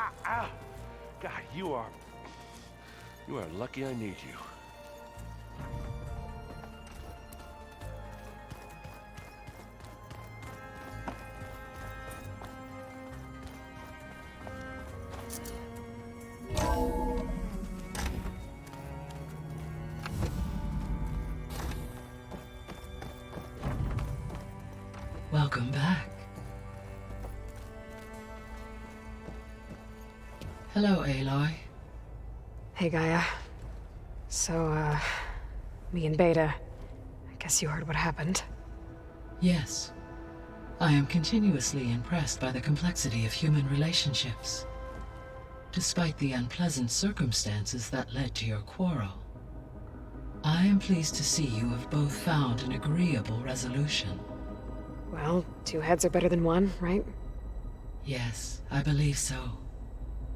Ah. God, you are lucky I need you. Welcome back. Hello, Aloy. Hey, Gaia. So, me and Beta, I guess you heard what happened. Yes. I am continuously impressed by the complexity of human relationships. Despite the unpleasant circumstances that led to your quarrel, I am pleased to see you have both found an agreeable resolution. Well, two heads are better than one, right? Yes, I believe so.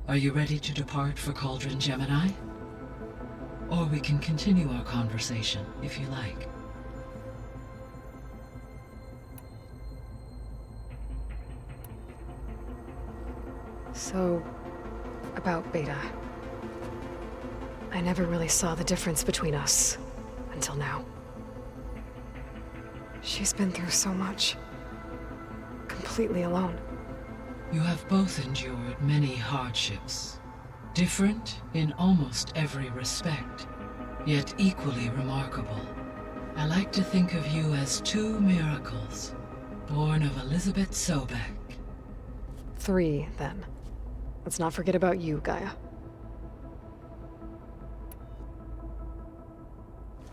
Are you ready to depart for Cauldron Gemini? Or we can continue our conversation, if you like. So, about Beta. I never really saw the difference between us, until now. She's been through so much. Completely alone. You have both endured many hardships, different in almost every respect, yet equally remarkable. I like to think of you as two miracles, born of Elizabeth Sobek. 3, then. Let's not forget about you, Gaia.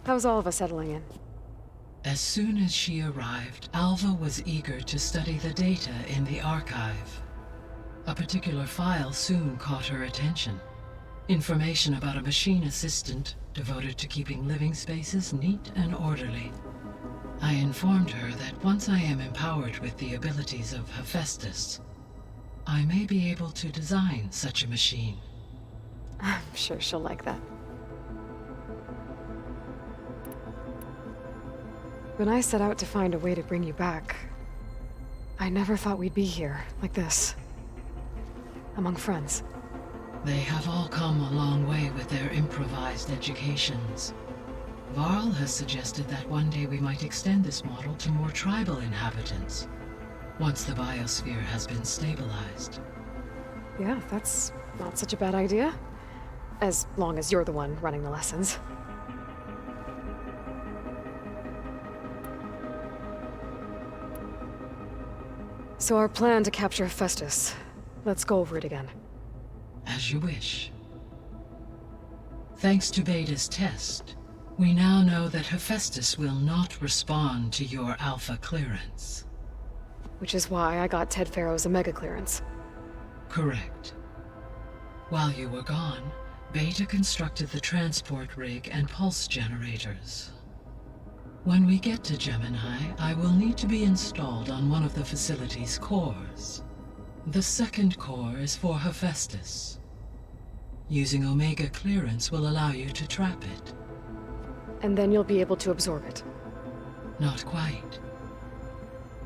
How's Alva settling in? As soon as she arrived, Alva was eager to study the data in the archive. A particular file soon caught her attention. Information about a machine assistant devoted to keeping living spaces neat and orderly. I informed her that once I am empowered with the abilities of Hephaestus, I may be able to design such a machine. I'm sure she'll like that. When I set out to find a way to bring you back, I never thought we'd be here, like this. Among friends. They have all come a long way with their improvised educations. Varl has suggested that one day we might extend this model to more tribal inhabitants, once the biosphere has been stabilized. Yeah, that's not such a bad idea. As long as you're the one running the lessons. So our plan to capture Hephaestus. Let's go over it again. As you wish. Thanks to Beta's test, we now know that Hephaestus will not respond to your Alpha clearance. Which is why I got Ted Farrow's Omega clearance. Correct. While you were gone, Beta constructed the transport rig and pulse generators. When we get to Gemini, I will need to be installed on one of the facility's cores. The second core is for Hephaestus. Using Omega clearance will allow you to trap it. And then you'll be able to absorb it. Not quite.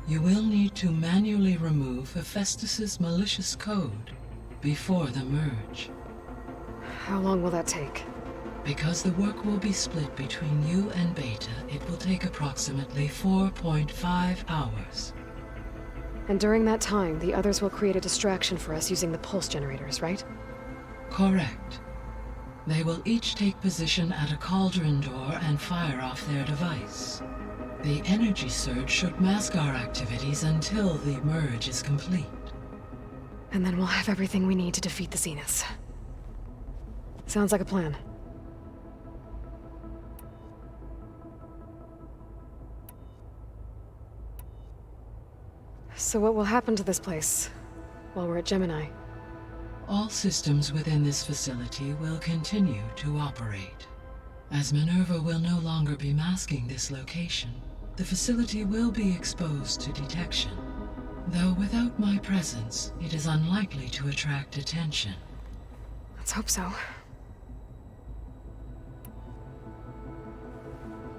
You will need to manually remove Hephaestus's malicious code before the merge. How long will that take? Because the work will be split between you and Beta, it will take approximately 4.5 hours. And during that time, the others will create a distraction for us using the pulse generators, right? Correct. They will each take position at a cauldron door and fire off their device. The energy surge should mask our activities until the merge is complete. And then we'll have everything we need to defeat the Zeniths. Sounds like a plan. So what will happen to this place while we're at Gemini? All systems within this facility will continue to operate. As Minerva will no longer be masking this location, the facility will be exposed to detection. Though without my presence, it is unlikely to attract attention. Let's hope so.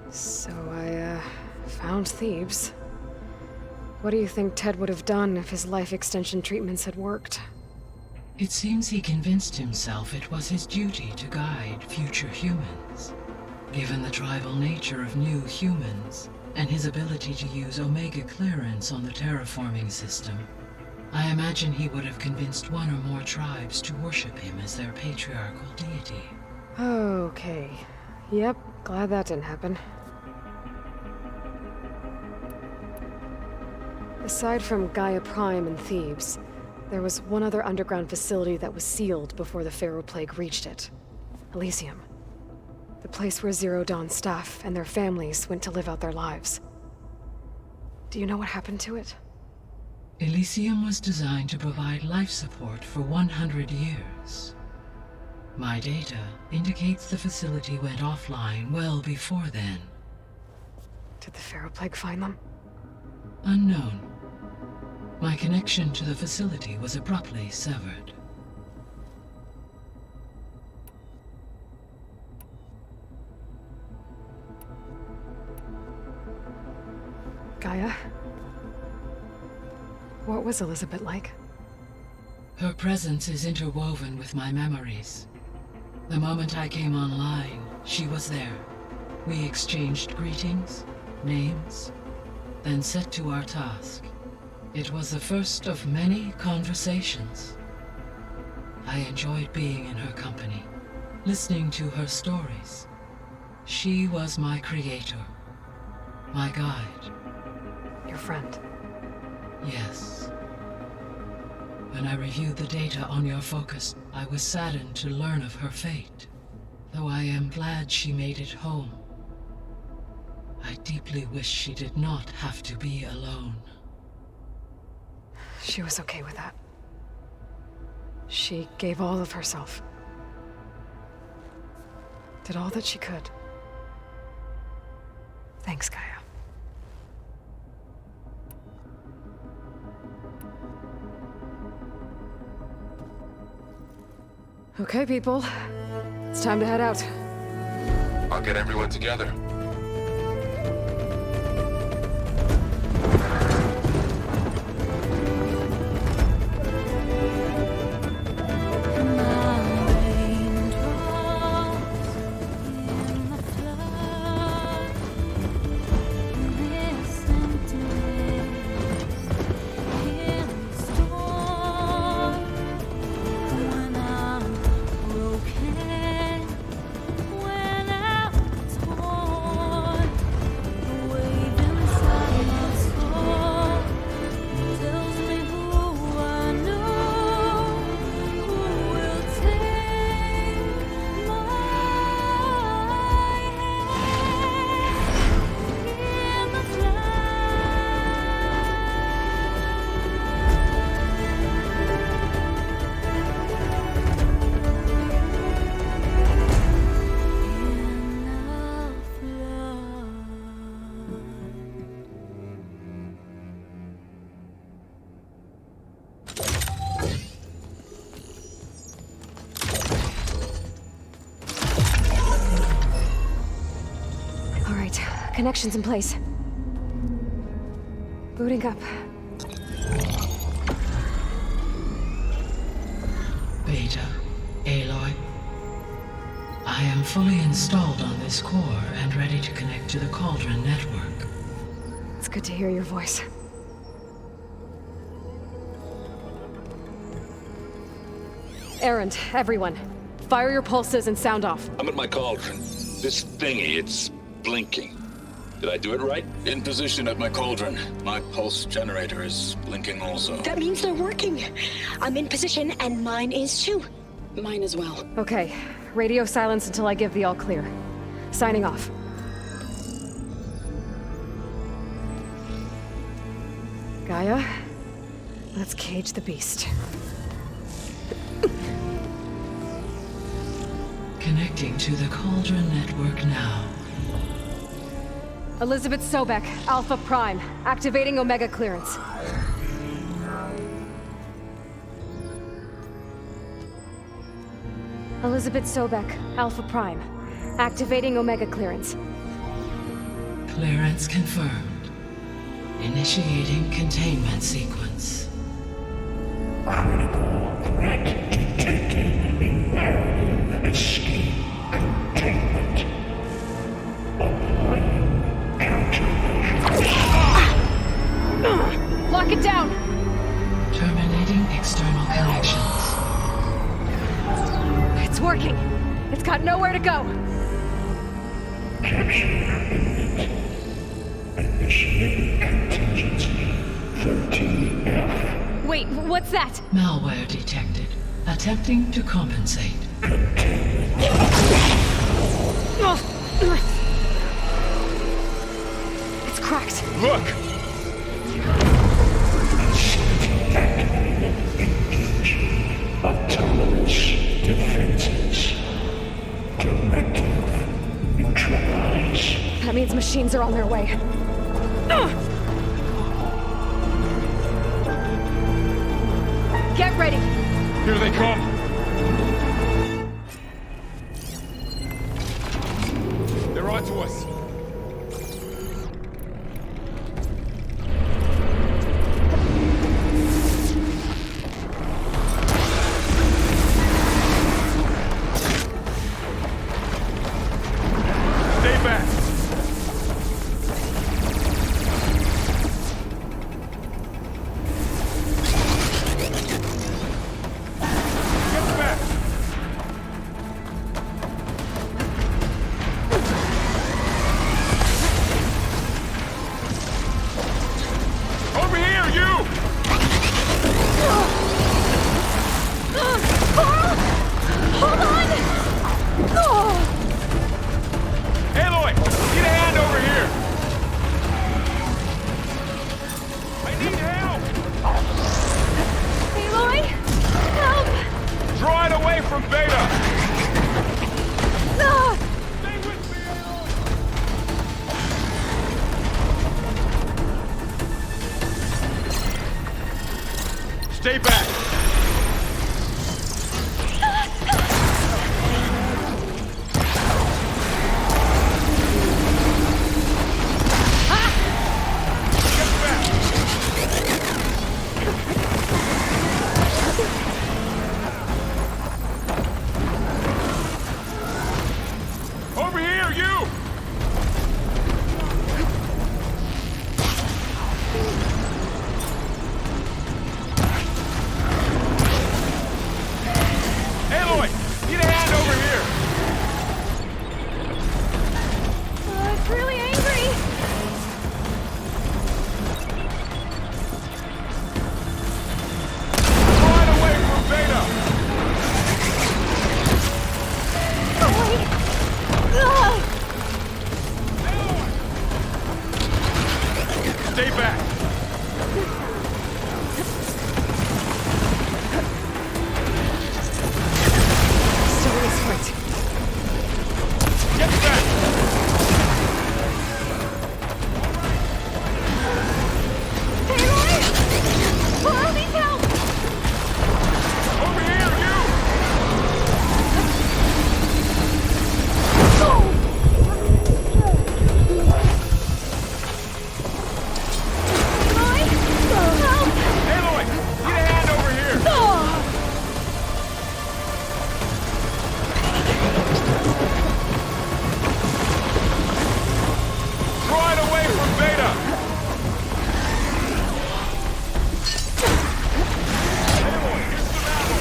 So I, found Thebes. What do you think Ted would have done if his life extension treatments had worked? It seems he convinced himself it was his duty to guide future humans. Given the tribal nature of new humans, and his ability to use Omega clearance on the terraforming system, I imagine he would have convinced one or more tribes to worship him as their patriarchal deity. Okay. Yep, glad that didn't happen. Aside from Gaia Prime and Thebes, there was one other underground facility that was sealed before the Pharaoh Plague reached it. Elysium. The place where Zero Dawn's staff and their families went to live out their lives. Do you know what happened to it? Elysium was designed to provide life support for 100 years. My data indicates the facility went offline well before then. Did the Pharaoh Plague find them? Unknown. My connection to the facility was abruptly severed. Gaia? What was Elizabeth like? Her presence is interwoven with my memories. The moment I came online, she was there. We exchanged greetings, names, then set to our task. It was the first of many conversations. I enjoyed being in her company, listening to her stories. She was my creator, my guide. Your friend. Yes. When I reviewed the data on your focus, I was saddened to learn of her fate. Though I am glad she made it home. I deeply wish she did not have to be alone. She was okay with that. She gave all of herself. Did all that she could. Thanks, Gaia. Okay, people. It's time to head out. I'll get everyone together. Connections in place. Booting up. Beta, Aloy. I am fully installed on this core and ready to connect to the Cauldron network. It's good to hear your voice. Errand, everyone. Fire your pulses and sound off. I'm at my cauldron. This thingy, it's blinking. Did I do it right? In position at my cauldron. My pulse generator is blinking also. That means they're working. I'm in position, and mine is too. Mine as well. Okay. Radio silence until I give the all clear. Signing off. Gaia, let's cage the beast. Connecting to the Cauldron network now. Elizabeth Sobek, Alpha Prime, activating Omega clearance. Elizabeth Sobek, Alpha Prime, activating Omega clearance. Clearance confirmed. Initiating containment sequence. Critical threat connections. It's working. It's got nowhere to go. Initiating contingency 13F. Wait, what's that? Malware detected. Attempting to compensate. It's cracked. Look! Autonomous defenses. Directive neutralize. That means machines are on their way. Get ready. Here they come! They're onto us! Stay back! Get back! Over here, you! Hold on! Aloy! Get a hand over here! I need help! Aloy! Help! Draw it away from Beta! Ah! Stay with me, Aloy! Stay back! Get back! Over here, you! Aloy! Need a hand over here! It's really angry! Draw it away from Beta! Aloy! Ah! Stay back! Still in his foot. Get back! Aloy! Carl needs help! Over here, you! Aloy! Help! Aloy! Need a hand over here! Draw it away from Beta! Aloy, here's some ammo!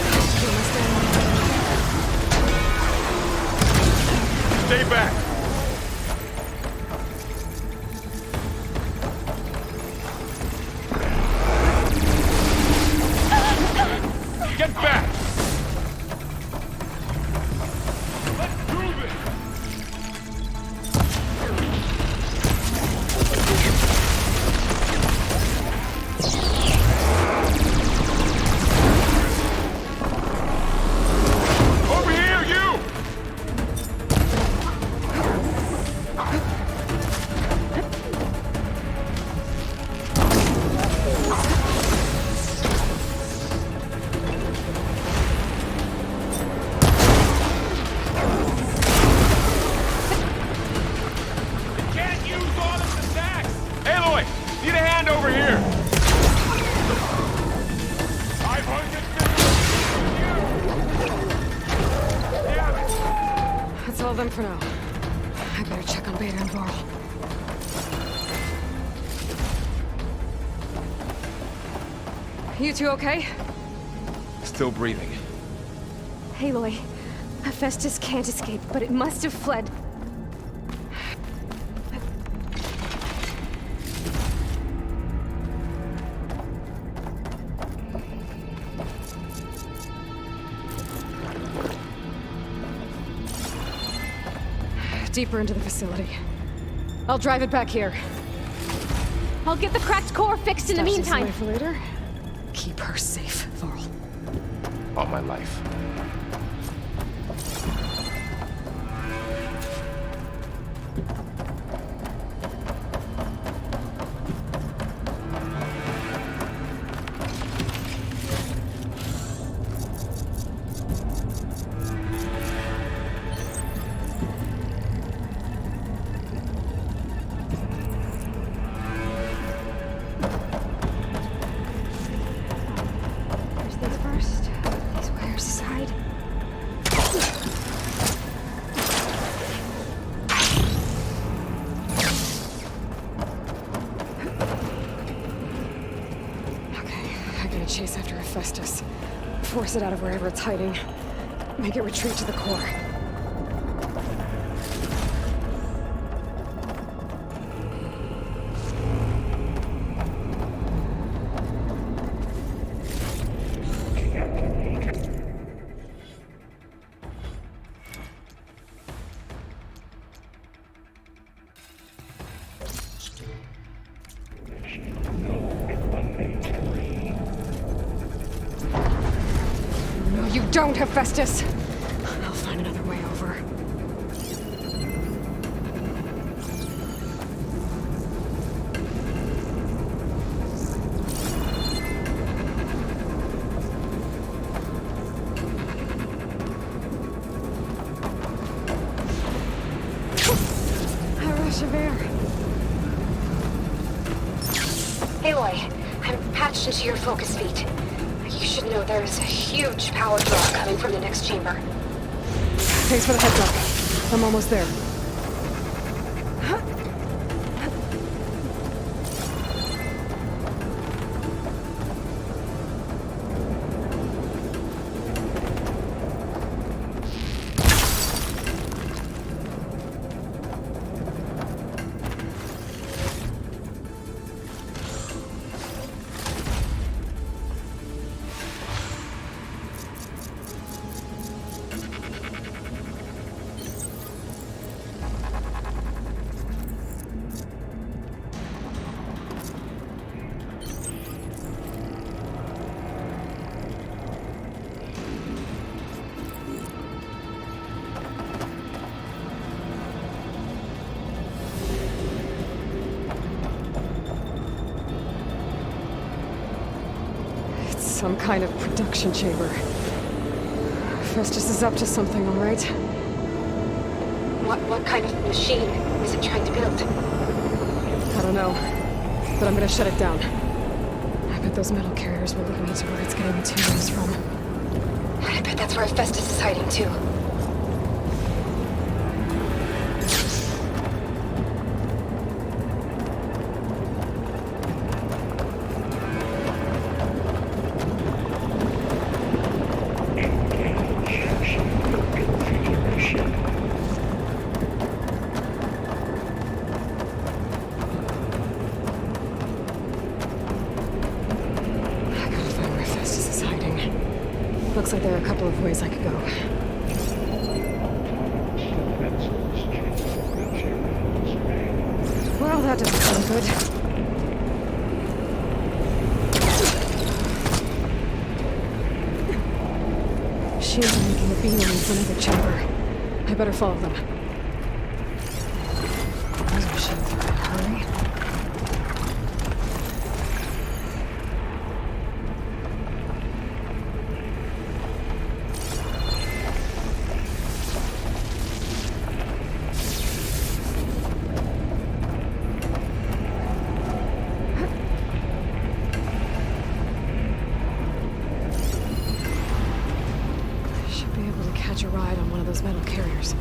Stay back! Get back! Let's prove it! Over here, you! Can't use all its attacks! Aloy! Need a hand over here! 550! Damn it! That's all of them for now. I better check on Beta and Varl. You two okay? Still breathing. Aloy, Hephaestus can't escape, but it must have fled. Deeper into the facility. I'll drive it back here. I'll get the cracked core fixed in the Stash this meantime. away for later. Keep her safe, Varl. All my life. First things first. These wires aside. Okay, I gotta chase after Hephaestus. Force it out of wherever it's hiding. Make it retreat to the core. No, you don't, Hephaestus! I'll find another way over. A rush of air. Aloy, I'm patched into your focus feed. You should know there's a huge power draw coming from the next chamber. Thanks for the heads up. I'm almost there. Some kind of production chamber. Hephaestus is up to something, all right? What kind of machine is it trying to build? I don't know, but I'm gonna shut it down. I bet those metal carriers will lead me to where it's getting materials from. I bet that's where Hephaestus is hiding too. I gotta find where Hephaestus is hiding. Looks like there are a couple of ways I could go. Well, that doesn't sound good. Shields are making a beeline for another chamber. I better follow them. Those machines are in a hurry. Should be able to catch a ride on one of those metal carriers.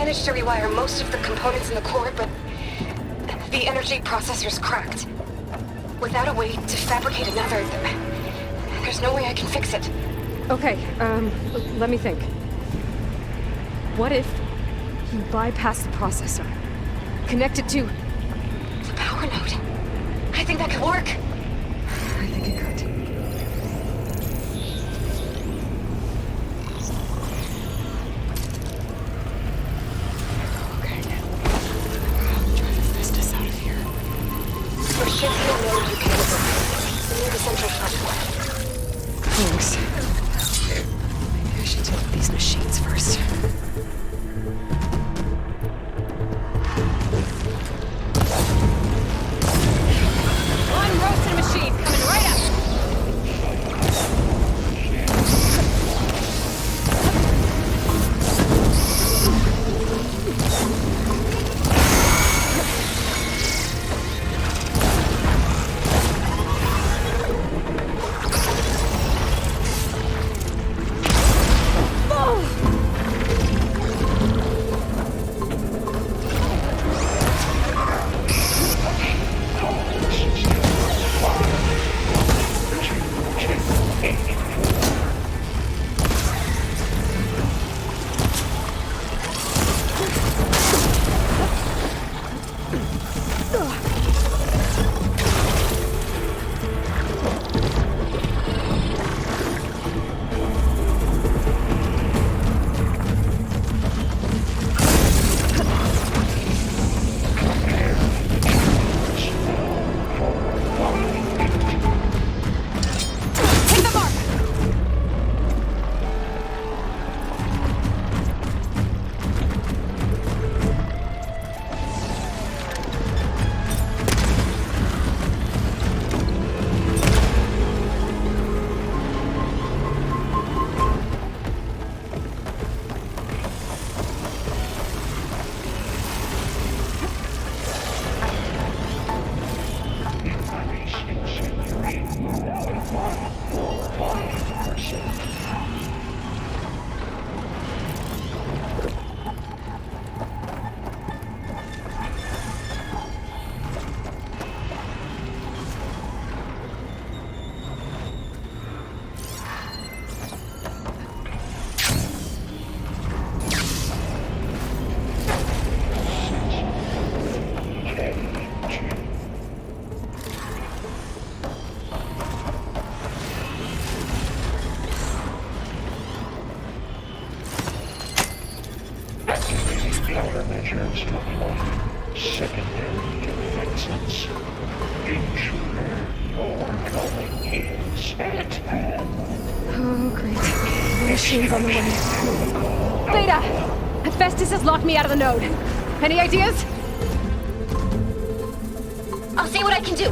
managed to rewire most of the components in the core, but the energy processor's cracked. Without a way to fabricate another, there's no way I can fix it. Okay, let me think. What if you bypass the processor? Connect it to... The power node. I think that could work. I think it could. Okay. Drive Hephaestus out of here. There should be a node you can open. Near the central platform. Thanks. Maybe I should take these machines first. One roasted machine coming right up. Countermeasures deployed. Secondary defenses. Intruder, your going is at hand. Oh, great. The machine's on the way. Beta! Hephaestus has locked me out of the node. Any ideas? I'll see what I can do.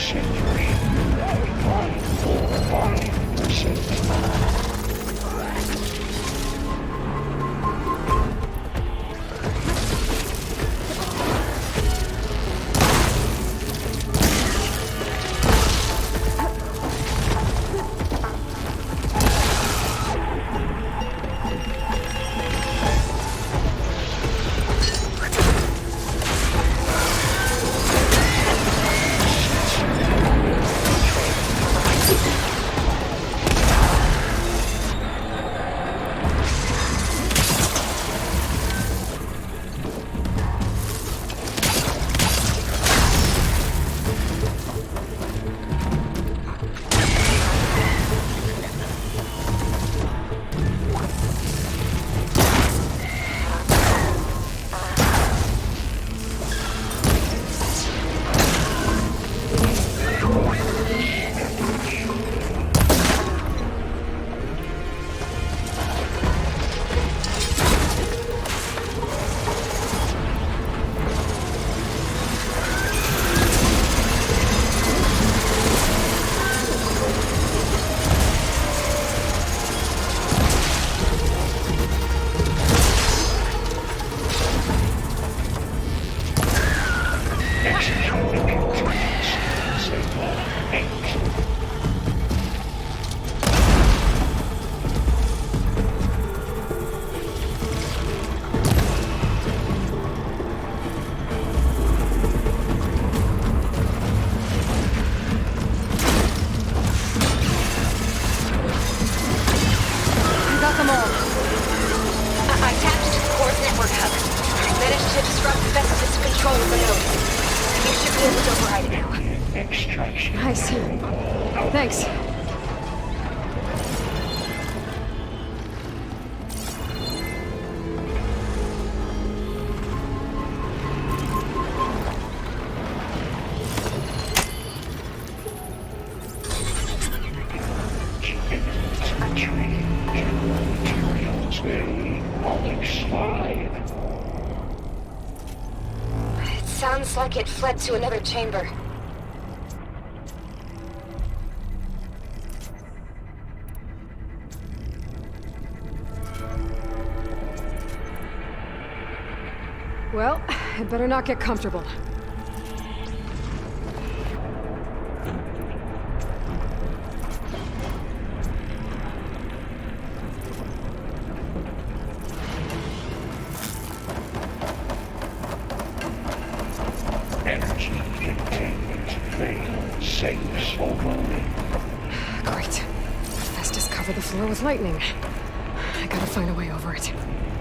century, 9.45%. Nice. Thanks. It sounds like it fled to another chamber. Well, I better not get comfortable. Energy containment failed. Safe overloading. Great. Hephaestus covered the floor with lightning. I gotta find a way over it.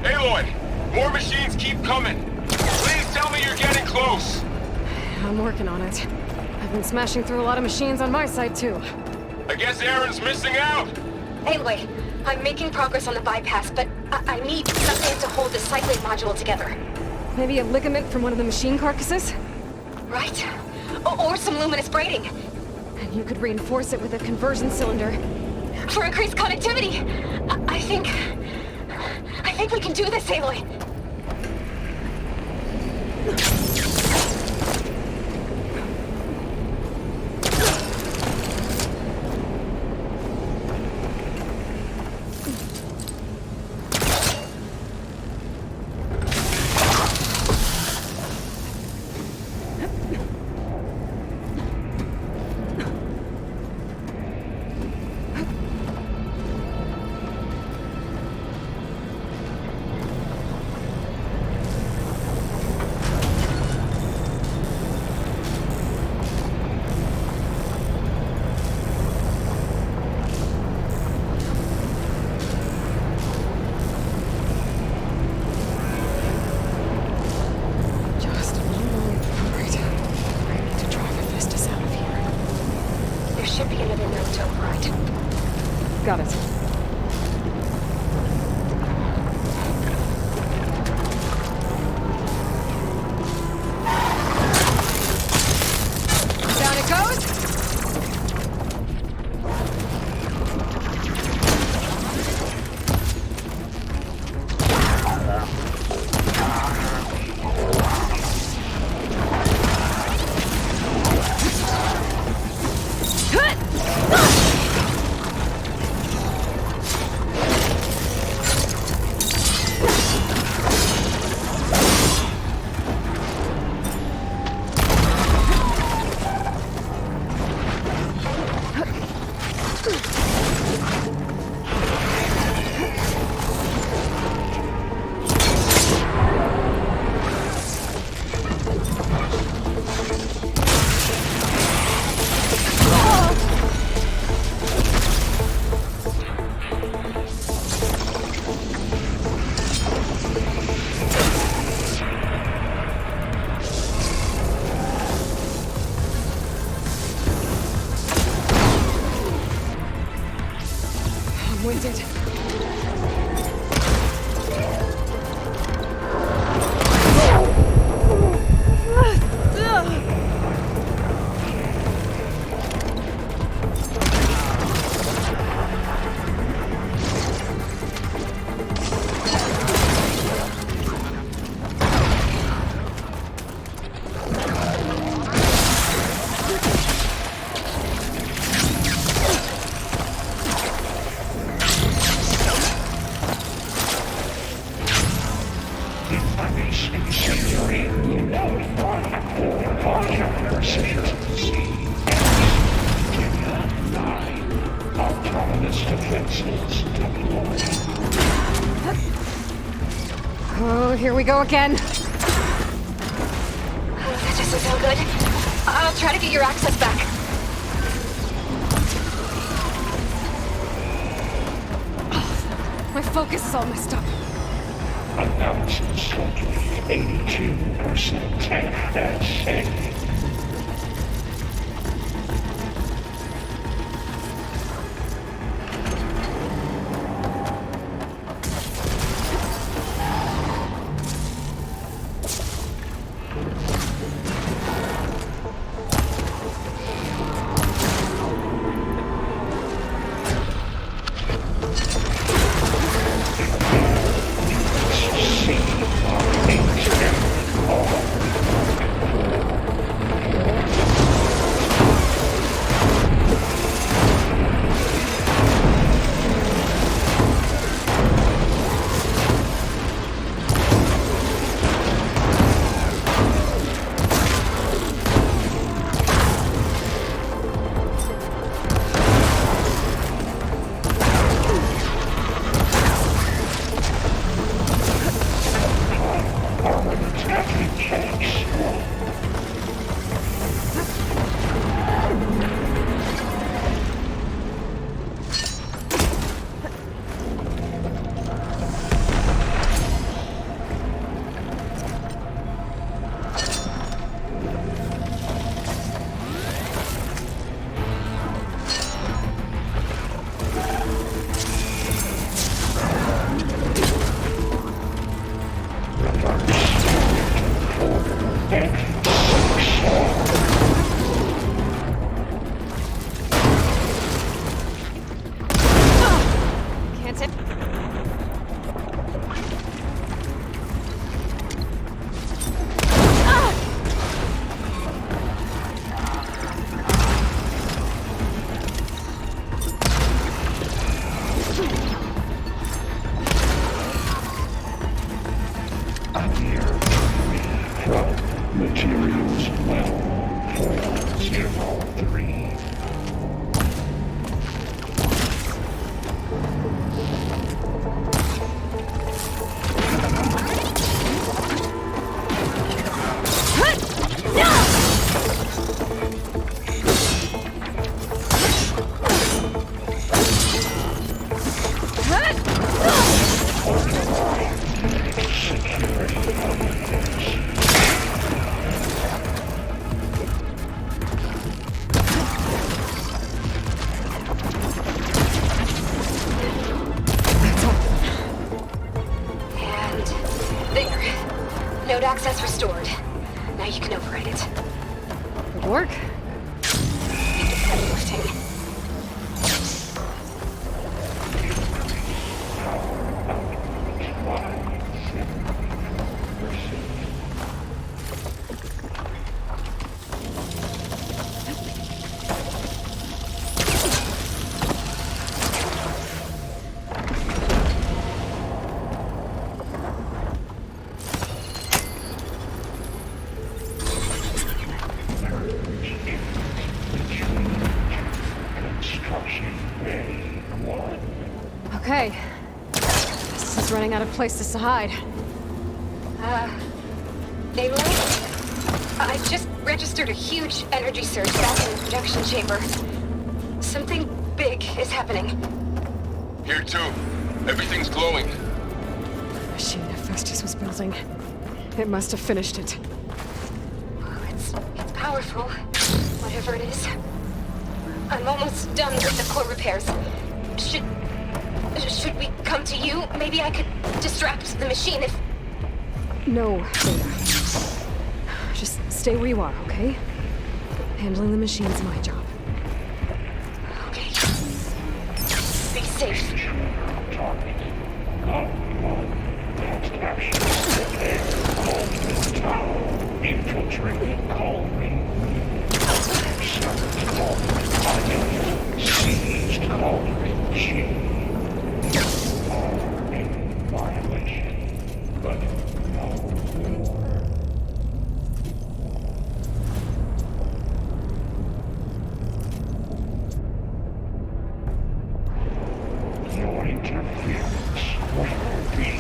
Aloy! More machines keep coming! Please tell me you're getting close! I'm working on it. I've been smashing through a lot of machines on my side, too. I guess Aaron's missing out! Aloy, I'm making progress on the bypass, but I need something to hold the cycling module together. Maybe a ligament from one of the machine carcasses? Right. Or some luminous braiding. And you could reinforce it with a conversion cylinder. For increased connectivity! I think we can do this, Aloy! Got it. Down it goes! ruined it. Oh, here we go again. That doesn't feel good. I'll try to get your access back. My focus is all messed up. Analysis slightly 82%. That's it. Materials well, 403. Node access restored. Now you can override it. Good work. It's heavy lifting. Okay. This is running out of places to hide. Aloy? I just registered a huge energy surge back in the production chamber. Something big is happening. Here too. Everything's glowing. The machine Hephaestus was building. It must have finished it. Well, it's powerful, whatever it is. I'm almost done with the core repairs. Should we come to you? Maybe I could distract the machine if... No, Beta. Just stay where you are, okay? Handling the machine's my job. Okay. Be safe. Target. Capture Cauldron Tower. Infiltrated Cauldron. Served Cauldron Pilot. Seized Cauldron G. All in violation. But no more. Your interference will be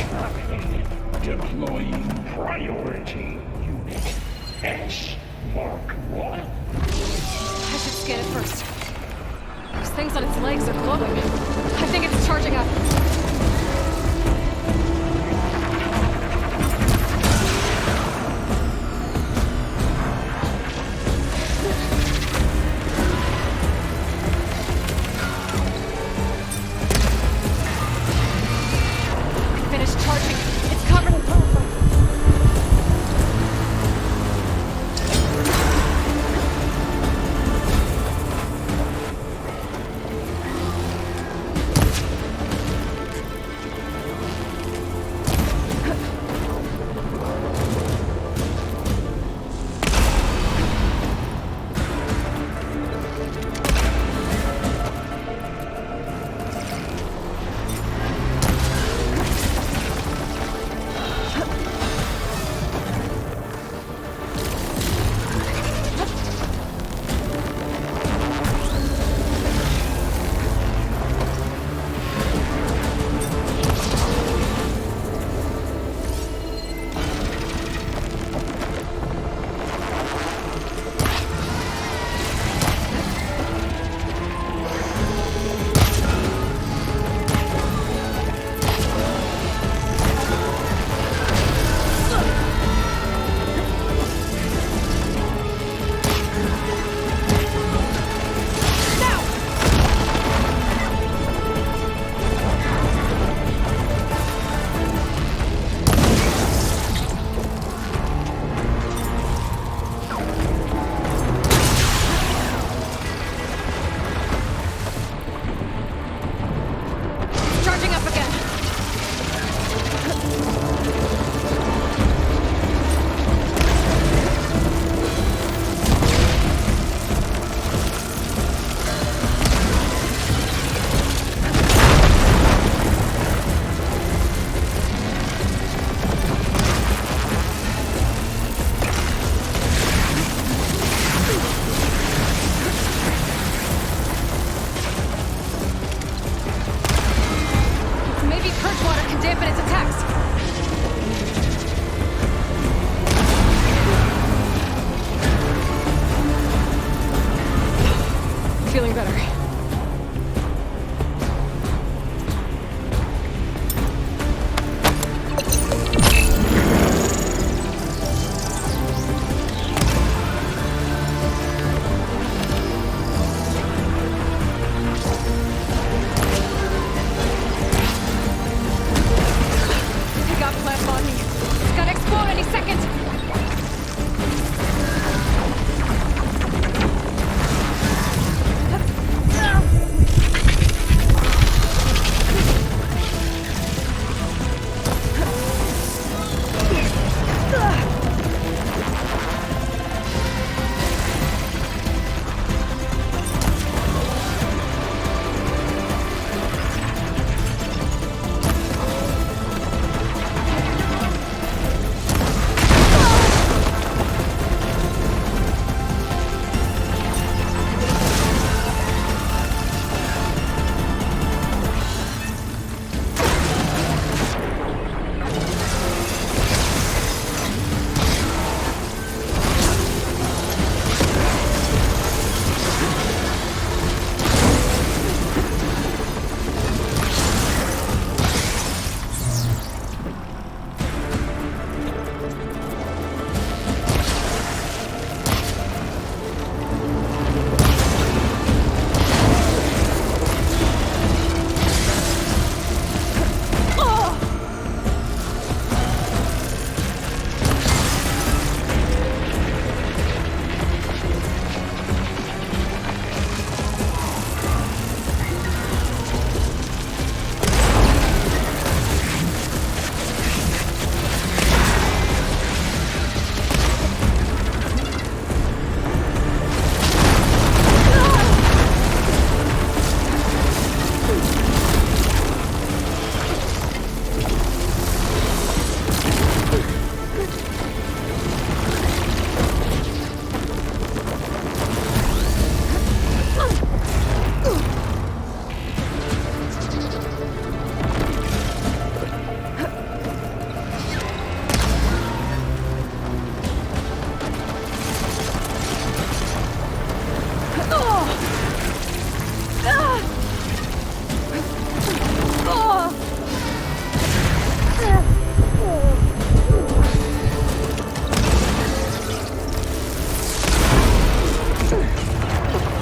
terminated. Deploying priority unit S Mark 1. I should scan it first. Those things on its legs are glowing. I think it's charging up. Finished charging. It's covered in purple.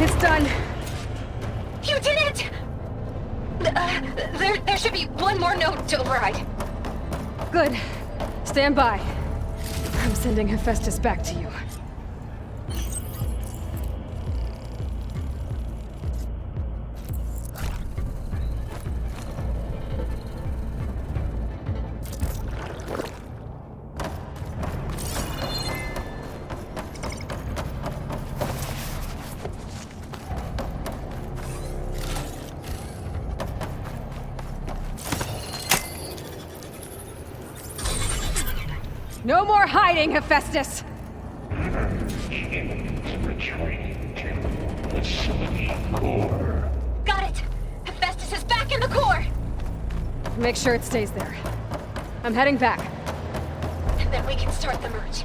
It's done. You did it! There should be one more node to override. Good. Stand by. I'm sending Hephaestus back to you. No more hiding, Hephaestus! Retreating to facility core. Got it! Hephaestus is back in the core! Make sure it stays there. I'm heading back. And then we can start the merge.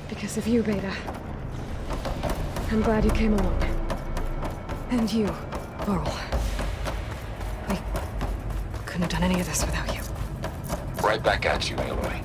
Because of you, Beta. I'm glad you came along. And you, Laurel. We couldn't have done any of this without you. Right back at you, Aloy.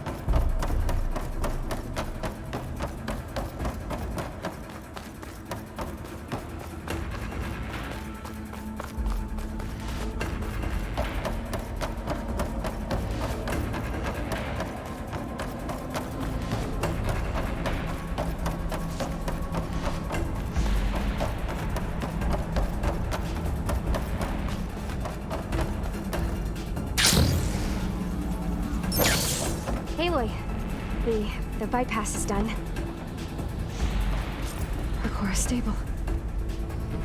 Aloy, the bypass is done. Her core is stable.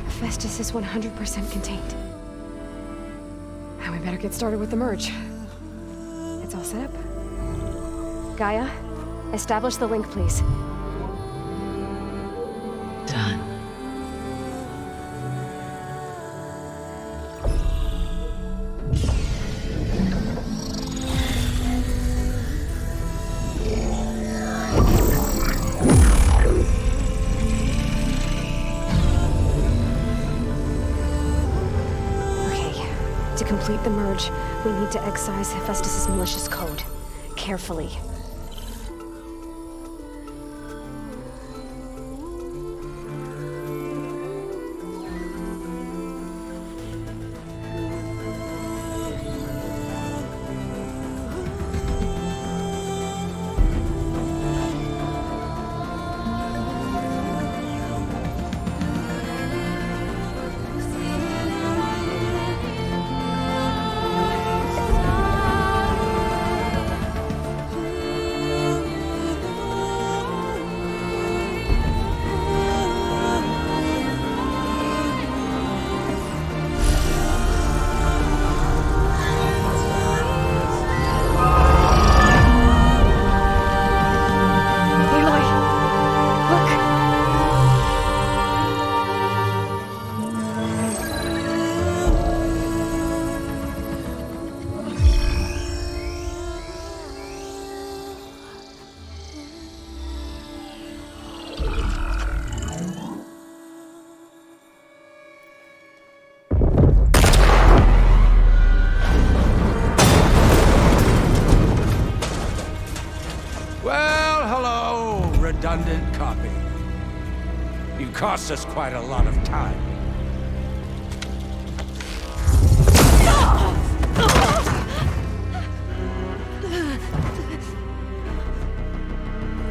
Hephaestus is 100% contained. And we better get started with the merge. It's all set up. Gaia, establish the link, please. Done. To complete the merge, we need to excise Hephaestus' malicious code. Carefully. Redundant copy. You cost us quite a lot of time.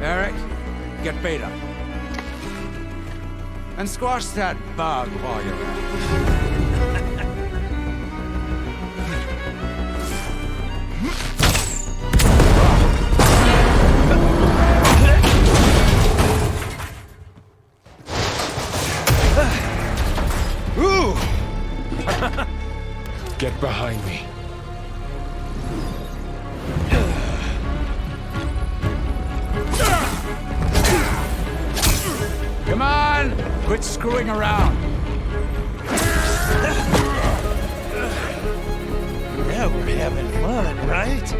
Eric, get Beta. And squash that bug while you're at it. Get behind me. Come on! Quit screwing around. Yeah, we're having fun, right?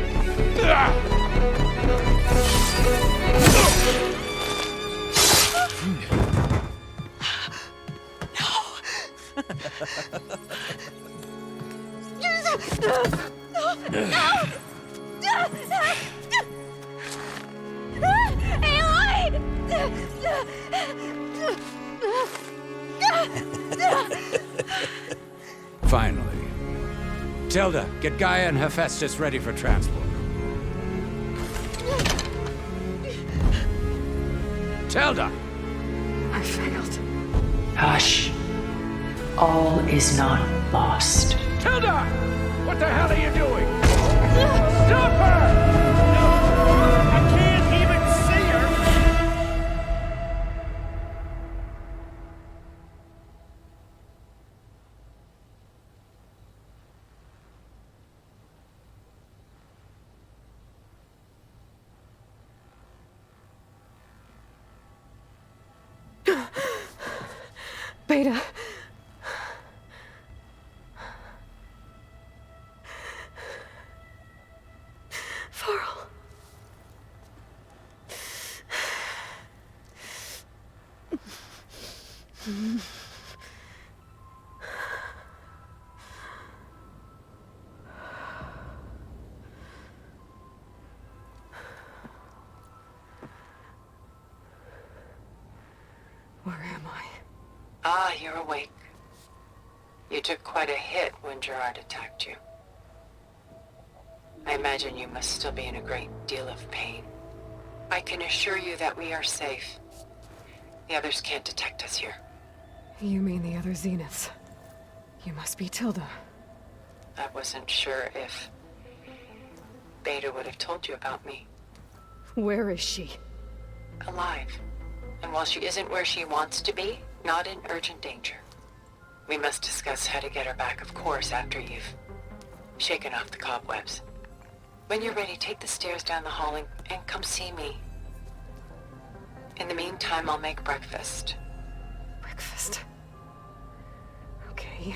Finally. Tilda, get Gaia and Hephaestus ready for transport. Tilda! I failed. Hush. All is not lost. Tilda! What the hell are you doing? Stop her! I can't even see her! Beta. Farrell. Where am I? Ah, you're awake. You took quite a hit when Gerard attacked you. I imagine you must still be in a great deal of pain. I can assure you that we are safe. The others can't detect us here. You mean the other Zeniths? You must be Tilda. I wasn't sure if Beta would have told you about me. Where is she? Alive. And while she isn't where she wants to be, not in urgent danger. We must discuss how to get her back, of course, after you've shaken off the cobwebs. When you're ready, take the stairs down the hall and come see me. In the meantime, I'll make breakfast. Breakfast. Okay.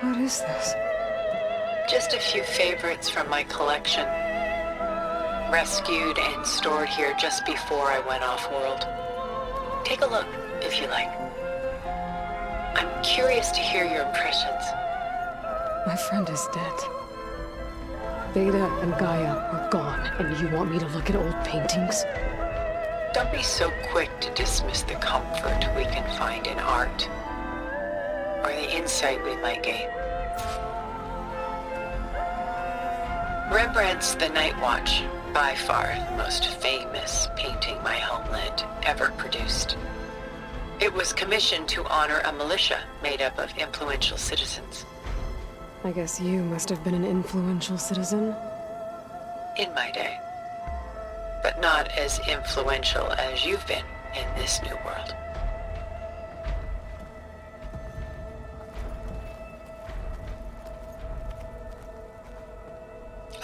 What is this? Just a few favorites from my collection. Rescued and stored here just before I went off-world. Take a look, if you like. I'm curious to hear your impressions. My friend is dead. Beta and Gaia are gone, and you want me to look at old paintings? Don't be so quick to dismiss the comfort we can find in art, or the insight we might gain. Rembrandt's The Night Watch, by far the most famous painting my homeland ever produced. It was commissioned to honor a militia made up of influential citizens. I guess you must have been an influential citizen. In my day. But not as influential as you've been in this new world.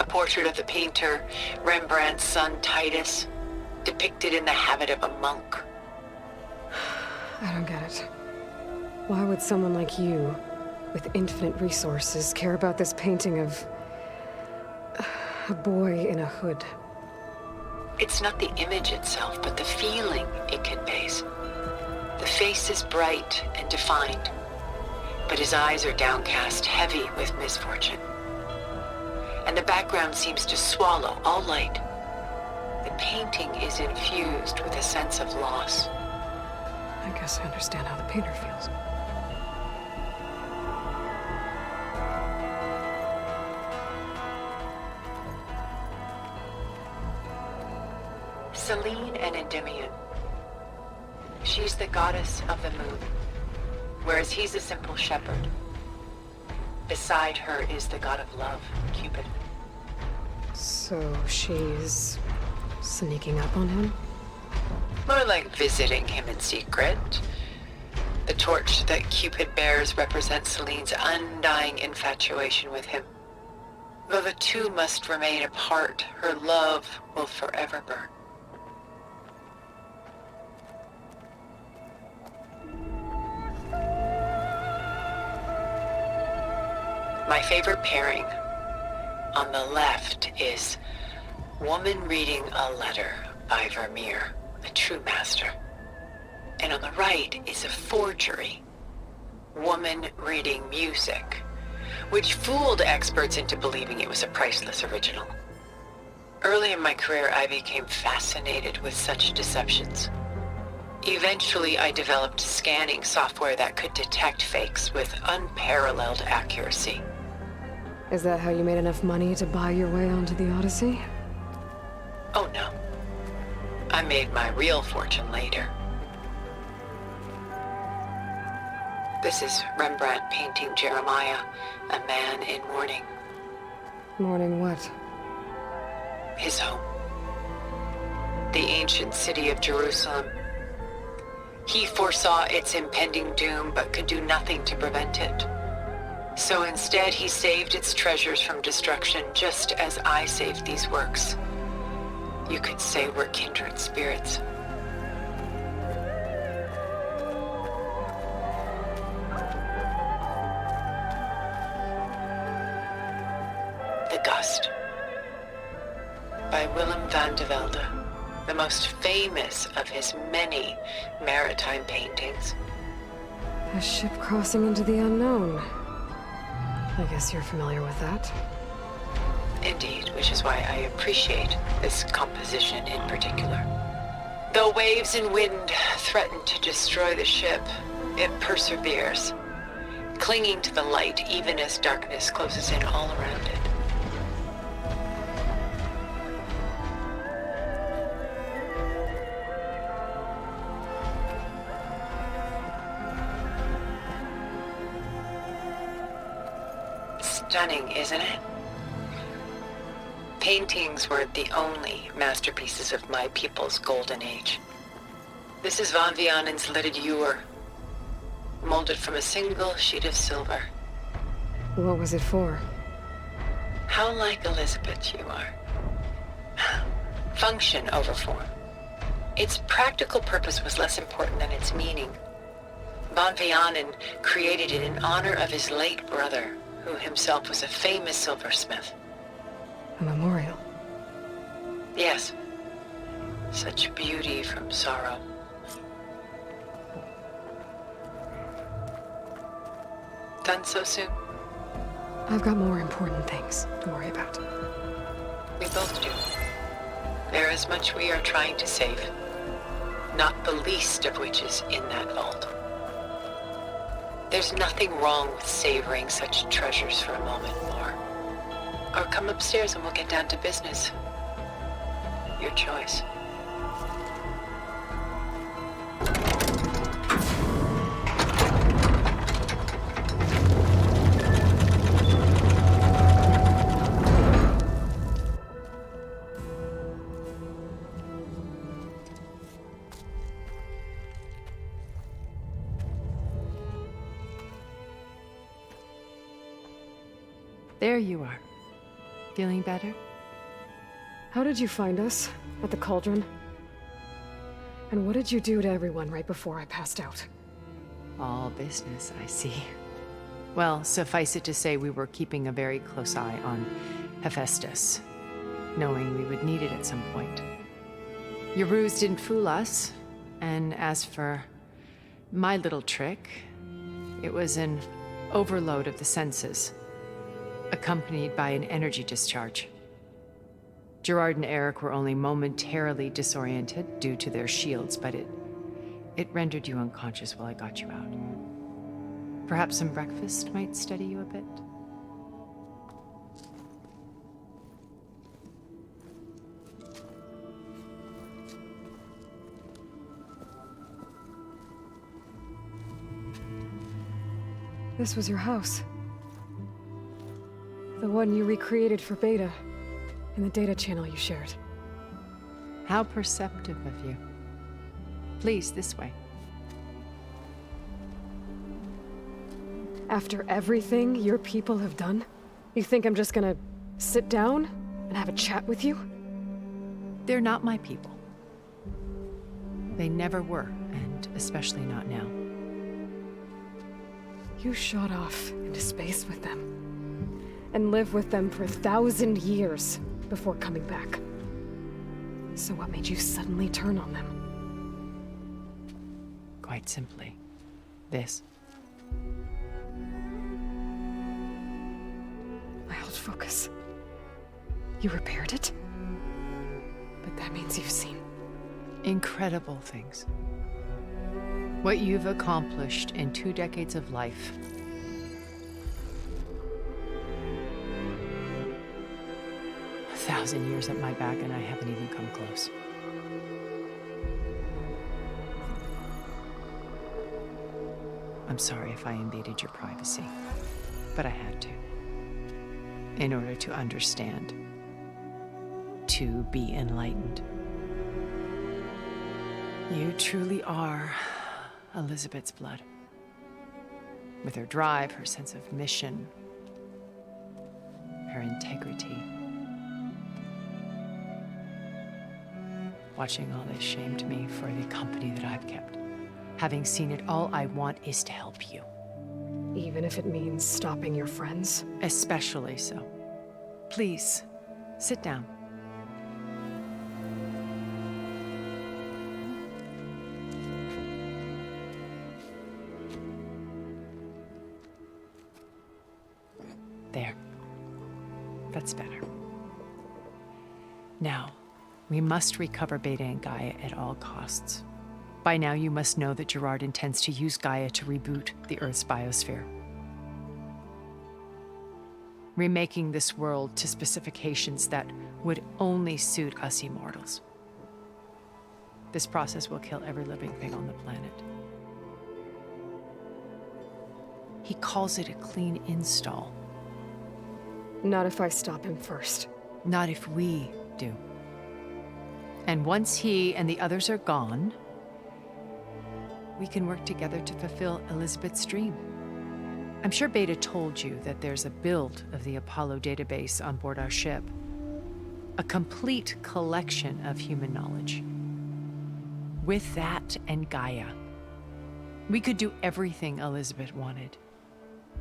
A portrait of the painter, Rembrandt's son Titus, depicted in the habit of a monk. I don't get it. Why would someone like you, with infinite resources, care about this painting of a boy in a hood? It's not the image itself, but the feeling it conveys. The face is bright and defined, but his eyes are downcast, heavy with misfortune. And the background seems to swallow all light. The painting is infused with a sense of loss. I guess I understand how the painter feels. Selene and Endymion. She's the goddess of the moon. whereas he's a simple shepherd. Beside her is the god of love, Cupid. So she's sneaking up on him? More like visiting him in secret. The torch that Cupid bears represents Celine's undying infatuation with him. Though the two must remain apart, her love will forever burn. My favorite pairing on the left is woman reading a letter by Vermeer, a true master. And on the right is a forgery, woman reading music, which fooled experts into believing it was a priceless original. Early in my career, I became fascinated with such deceptions. Eventually, I developed scanning software that could detect fakes with unparalleled accuracy. Is that how you made enough money to buy your way onto the Odyssey? Oh no. I made my real fortune later. This is Rembrandt painting Jeremiah, a man in mourning. Mourning what? His home. The ancient city of Jerusalem. He foresaw its impending doom, but could do nothing to prevent it. So instead, he saved its treasures from destruction, just as I saved these works. You could say we're kindred spirits. The Gust by Willem van de Velde, the most famous of his many maritime paintings. A ship crossing into the unknown. I guess you're familiar with that. Indeed, which is why I appreciate this composition in particular. Though waves and wind threaten to destroy the ship, it perseveres, clinging to the light even as darkness closes in all around it. Stunning, isn't it? Paintings were the only masterpieces of my people's golden age. This is Van Vianen's leaded ewer, molded from a single sheet of silver. What was it for? How like Elizabeth you are. Function over form. Its practical purpose was less important than its meaning. Van Vianen created it in honor of his late brother, who himself was a famous silversmith. A memorial? Yes. Such beauty from sorrow. Done so soon? I've got more important things to worry about. We both do. There is much we are trying to save, not the least of which is in that vault. There's nothing wrong with savoring such treasures for a moment more. Or come upstairs and we'll get down to business. Your choice. There you are. Feeling better? How did you find us? At the cauldron? And what did you do to everyone right before I passed out? All business, I see. Well, suffice it to say we were keeping a very close eye on Hephaestus, knowing we would need it at some point. Your ruse didn't fool us, and as for my little trick, it was an overload of the senses, accompanied by an energy discharge. Gerard and Eric were only momentarily disoriented due to their shields, but it rendered you unconscious while I got you out. Perhaps some breakfast might steady you a bit? This was your house. The one you recreated for Beta, in the data channel you shared. How perceptive of you. Please, this way. After everything your people have done, you think I'm just gonna sit down and have a chat with you? They're not my people. They never were, and especially not now. You shot off into space with them, and lived with them for 1,000 years before coming back. So what made you suddenly turn on them? Quite simply, this. My old focus. You repaired it? But that means you've seen incredible things. What you've accomplished in 2 decades of life. A 1,000 years at my back and I haven't even come close. I'm sorry if I invaded your privacy, but I had to. In order to understand. To be enlightened. You truly are Elizabeth's blood. With her drive, her sense of mission, her integrity. Watching all this shamed me for the company that I've kept. Having seen it, all I want is to help you. Even if it means stopping your friends? Especially so. Please, sit down. There. That's better. Now, we must recover Beta and Gaia at all costs. By now, you must know that Gerard intends to use Gaia to reboot the Earth's biosphere. Remaking this world to specifications that would only suit us immortals. This process will kill every living thing on the planet. He calls it a clean install. Not if I stop him first. Not if we do. And once he and the others are gone, we can work together to fulfill Elizabeth's dream. I'm sure Beta told you that there's a build of the Apollo database on board our ship. A complete collection of human knowledge. With that and Gaia, we could do everything Elizabeth wanted.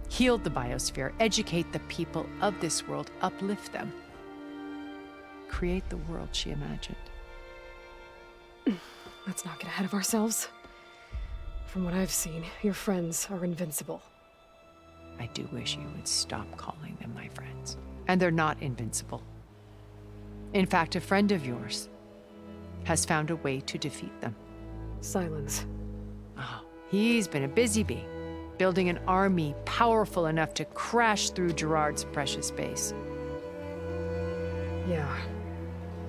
Heal the biosphere, educate the people of this world, uplift them. Create the world she imagined. Let's not get ahead of ourselves. From what I've seen, your friends are invincible. I do wish you would stop calling them my friends. And they're not invincible. In fact, a friend of yours has found a way to defeat them. Silence. Oh, he's been a busy bee, building an army powerful enough to crash through Gerard's precious base. Yeah.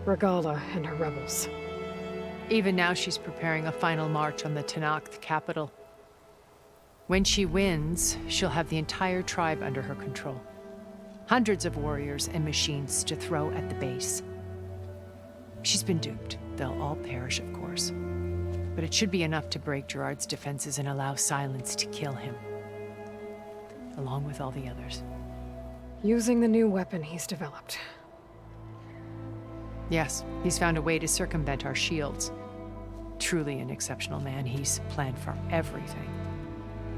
Regala and her rebels. Even now she's preparing a final march on the Tenakth capital. When she wins, she'll have the entire tribe under her control. Hundreds of warriors and machines to throw at the base. She's been duped. They'll all perish, of course. But it should be enough to break Gerard's defenses and allow Silence to kill him. Along with all the others. Using the new weapon he's developed. Yes, he's found a way to circumvent our shields. Truly an exceptional man. He's planned for everything.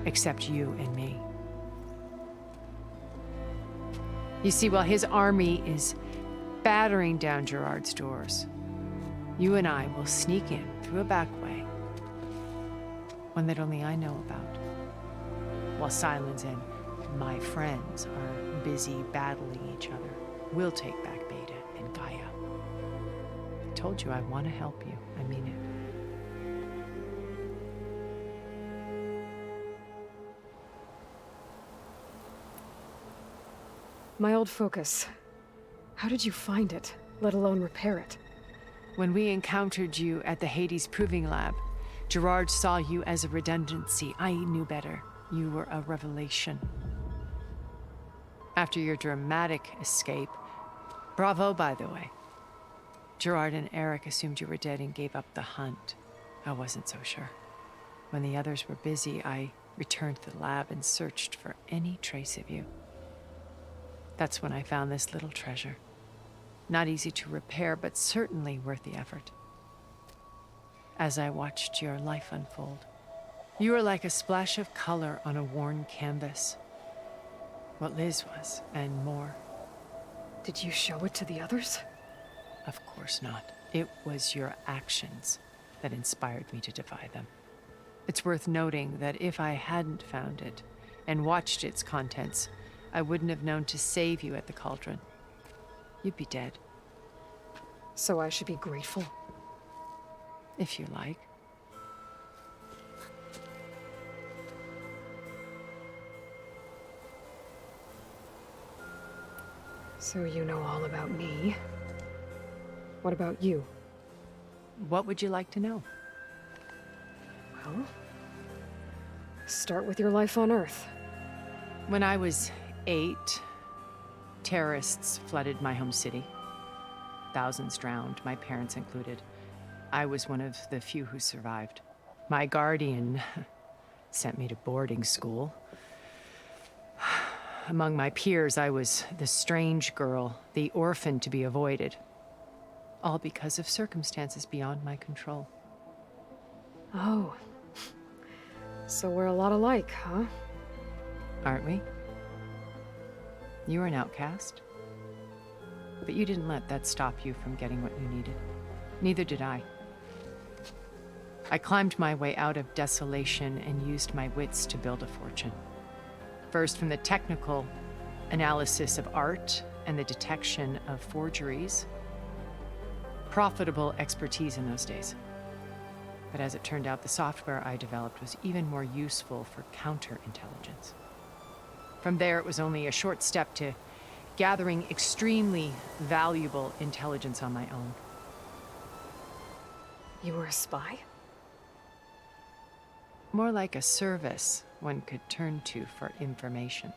Except you and me. You see, while his army is battering down Gerard's doors, you and I will sneak in through a back way. One that only I know about. While Silence and my friends are busy battling each other, we'll take back Beta and Gaia. I told you I want to help you. I mean it. My old focus. How did you find it, let alone repair it? When we encountered you at the Hades Proving Lab, Gerard saw you as a redundancy. I knew better. You were a revelation. After your dramatic escape, bravo, by the way. Gerard and Eric assumed you were dead and gave up the hunt. I wasn't so sure. When the others were busy, I returned to the lab and searched for any trace of you. That's when I found this little treasure. Not easy to repair, but certainly worth the effort. As I watched your life unfold, you were like a splash of color on a worn canvas. What Liz was, and more. Did you show it to the others? Of course not. It was your actions that inspired me to defy them. It's worth noting that if I hadn't found it and watched its contents, I wouldn't have known to save you at the cauldron. You'd be dead. So I should be grateful? If you like. So you know all about me. What about you? What would you like to know? Well, start with your life on Earth. When I was 8, terrorists flooded my home city. Thousands drowned, my parents included. I was one of the few who survived. My guardian sent me to boarding school. Among my peers, I was the strange girl, the orphan to be avoided. All because of circumstances beyond my control. Oh. So we're a lot alike, huh? Aren't we? You were an outcast. But you didn't let that stop you from getting what you needed. Neither did I. I climbed my way out of desolation and used my wits to build a fortune. First, from the technical analysis of art and the detection of forgeries. Profitable expertise in those days. But as it turned out, the software I developed was even more useful for counterintelligence. From there, it was only a short step to gathering extremely valuable intelligence on my own. You were a spy? More like a service one could turn to for information.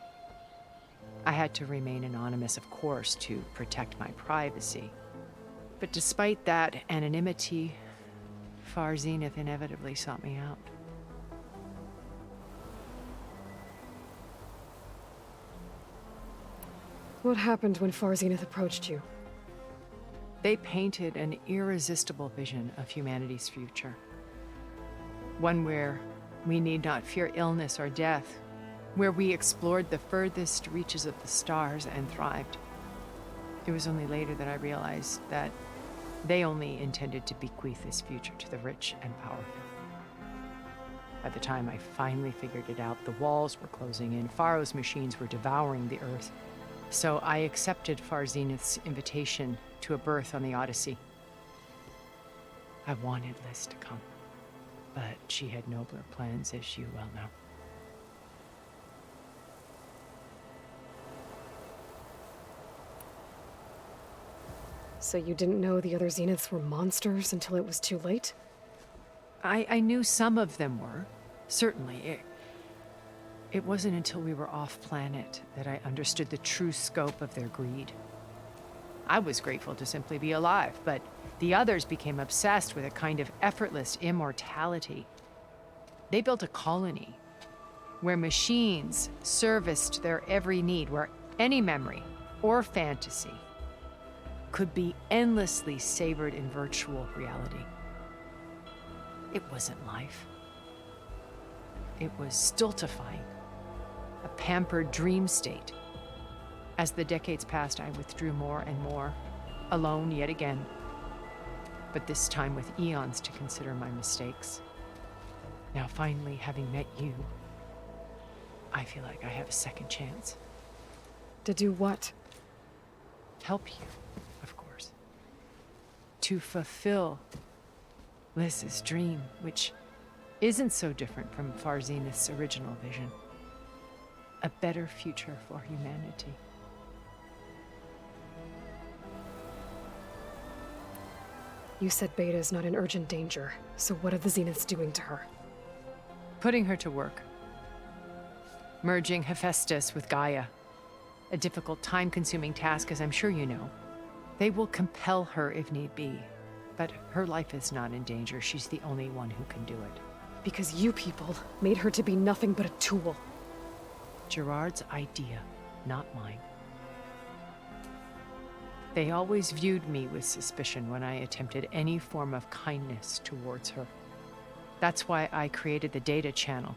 I had to remain anonymous, of course, to protect my privacy. But despite that anonymity, Far Zenith inevitably sought me out. What happened when Far Zenith approached you? They painted an irresistible vision of humanity's future. One where we need not fear illness or death, where we explored the furthest reaches of the stars and thrived. It was only later that I realized that they only intended to bequeath this future to the rich and powerful. By the time I finally figured it out, the walls were closing in, Pharaoh's machines were devouring the earth. So I accepted Far Zenith's invitation to a berth on the Odyssey. I wanted Liz to come, but she had nobler plans, as you well know. So you didn't know the other Zeniths were monsters until it was too late? I knew some of them were, certainly. It wasn't until we were off-planet that I understood the true scope of their greed. I was grateful to simply be alive, but the others became obsessed with a kind of effortless immortality. They built a colony where machines serviced their every need, where any memory or fantasy could be endlessly savored in virtual reality. It wasn't life. It was stultifying. A pampered dream state. As the decades passed, I withdrew more and more, alone yet again, but this time with eons to consider my mistakes. Now finally, having met you, I feel like I have a second chance. To do what? Help you, of course. To fulfill Liz's dream, which isn't so different from Far Zenith's original vision. A better future for humanity. You said Beta is not in urgent danger, so what are the Zeniths doing to her? Putting her to work. merging Hephaestus with Gaia. A difficult, time-consuming task, as I'm sure you know. They will compel her if need be, but her life is not in danger. She's the only one who can do it. Because you people made her to be nothing but a tool. Gerard's idea, not mine. They always viewed me with suspicion when I attempted any form of kindness towards her. That's why I created the data channel.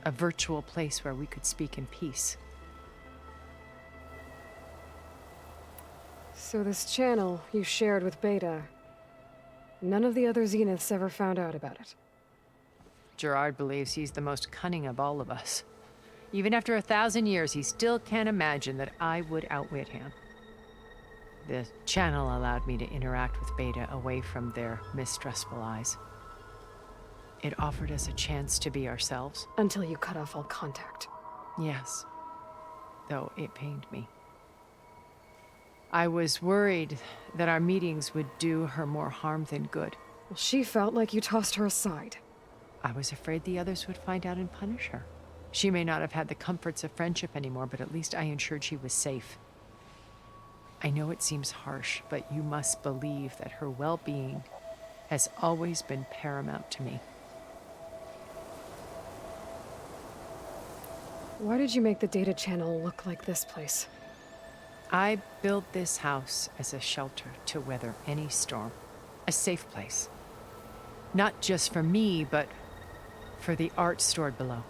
A virtual place where we could speak in peace. So this channel you shared with Beta, none of the other Zeniths ever found out about it. Gerard believes he's the most cunning of all of us. Even after 1,000 years, he still can't imagine that I would outwit him. The channel allowed me to interact with Beta away from their mistrustful eyes. It offered us a chance to be ourselves. Until you cut off all contact. Yes, though it pained me. I was worried that our meetings would do her more harm than good. Well, she felt like you tossed her aside. I was afraid the others would find out and punish her. She may not have had the comforts of friendship anymore, but at least I ensured she was safe. I know it seems harsh, but you must believe that her well-being has always been paramount to me. Why did you make the data channel look like this place? I built this house as a shelter to weather any storm. A safe place. Not just for me, but for the art stored below.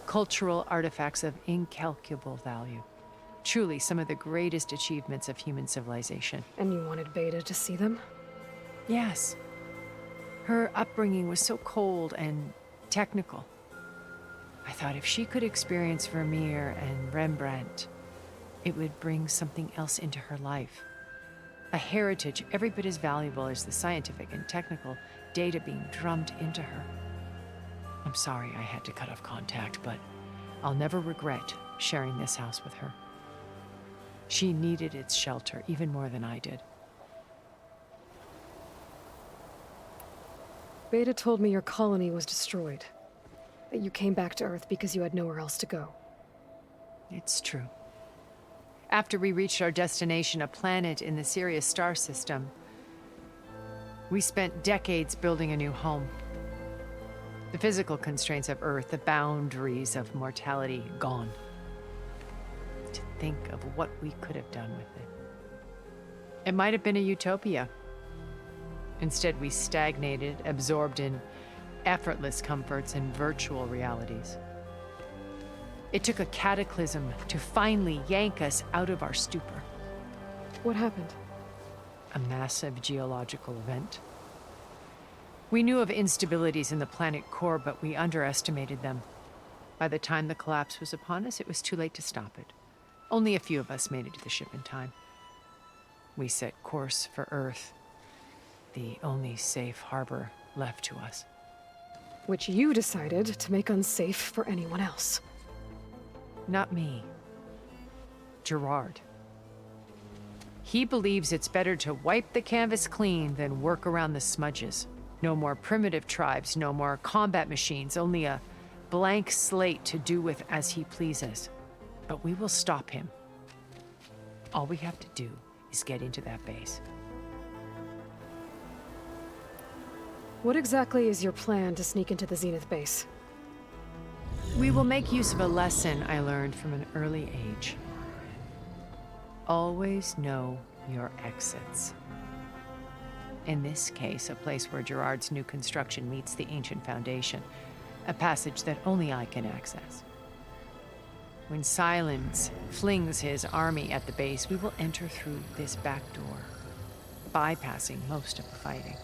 Cultural artifacts of incalculable value. Truly some of the greatest achievements of human civilization. And you wanted Beta to see them? Yes. Her upbringing was so cold and technical. I thought if she could experience Vermeer and Rembrandt, it would bring something else into her life. A heritage every bit as valuable as the scientific and technical data being drummed into her. I'm sorry I had to cut off contact, but I'll never regret sharing this house with her. She needed its shelter even more than I did. Beta told me your colony was destroyed. That you came back to Earth because you had nowhere else to go. It's true. After we reached our destination, a planet in the Sirius star system, we spent decades building a new home. The physical constraints of Earth, the boundaries of mortality, gone. To think of what we could have done with it. It might have been a utopia. Instead, we stagnated, absorbed in effortless comforts and virtual realities. It took a cataclysm to finally yank us out of our stupor. What happened? A massive geological event. We knew of instabilities in the planet core, but we underestimated them. By the time the collapse was upon us, it was too late to stop it. Only a few of us made it to the ship in time. We set course for Earth, the only safe harbor left to us. Which you decided to make unsafe for anyone else. Not me. Gerard. He believes it's better to wipe the canvas clean than work around the smudges. No more primitive tribes, no more combat machines, only a blank slate to do with as he pleases. But we will stop him. All we have to do is get into that base. What exactly is your plan to sneak into the Zenith base? We will make use of a lesson I learned from an early age. Always know your exits. In this case, a place where Gerard's new construction meets the ancient foundation, a passage that only I can access. When Silence flings his army at the base, we will enter through this back door, bypassing most of the fighting.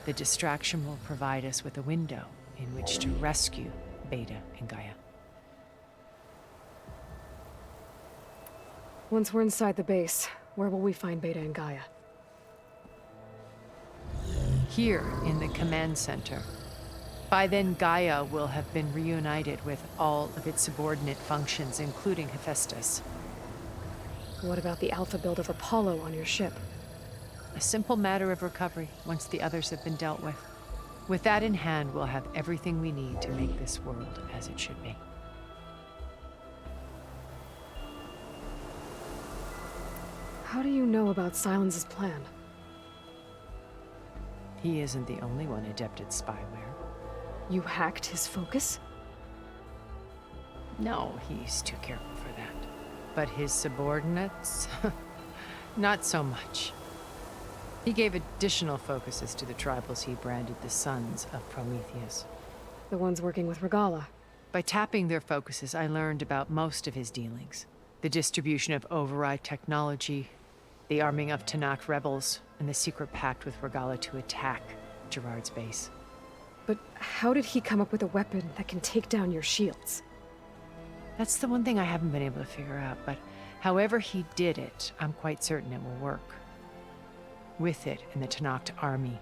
The distraction will provide us with a window in which to rescue Beta and Gaia. Once we're inside the base, where will we find Beta and Gaia? Here in the command center. By then, Gaia will have been reunited with all of its subordinate functions, including Hephaestus. What about the alpha build of Apollo on your ship? A simple matter of recovery once the others have been dealt with. With that in hand, we'll have everything we need to make this world as it should be. How do you know about Silence's plan? He isn't the only one adept at spyware. You hacked his focus? No, he's too careful for that. But his subordinates? Not so much. He gave additional focuses to the tribals he branded the Sons of Prometheus. The ones working with Regala. By tapping their focuses, I learned about most of his dealings. The distribution of override technology, the arming of Tanakh rebels, and the secret pact with Regala to attack Gerard's base. But how did he come up with a weapon that can take down your shields? That's the one thing I haven't been able to figure out, but however he did it, I'm quite certain it will work. With it and the Tanakh army,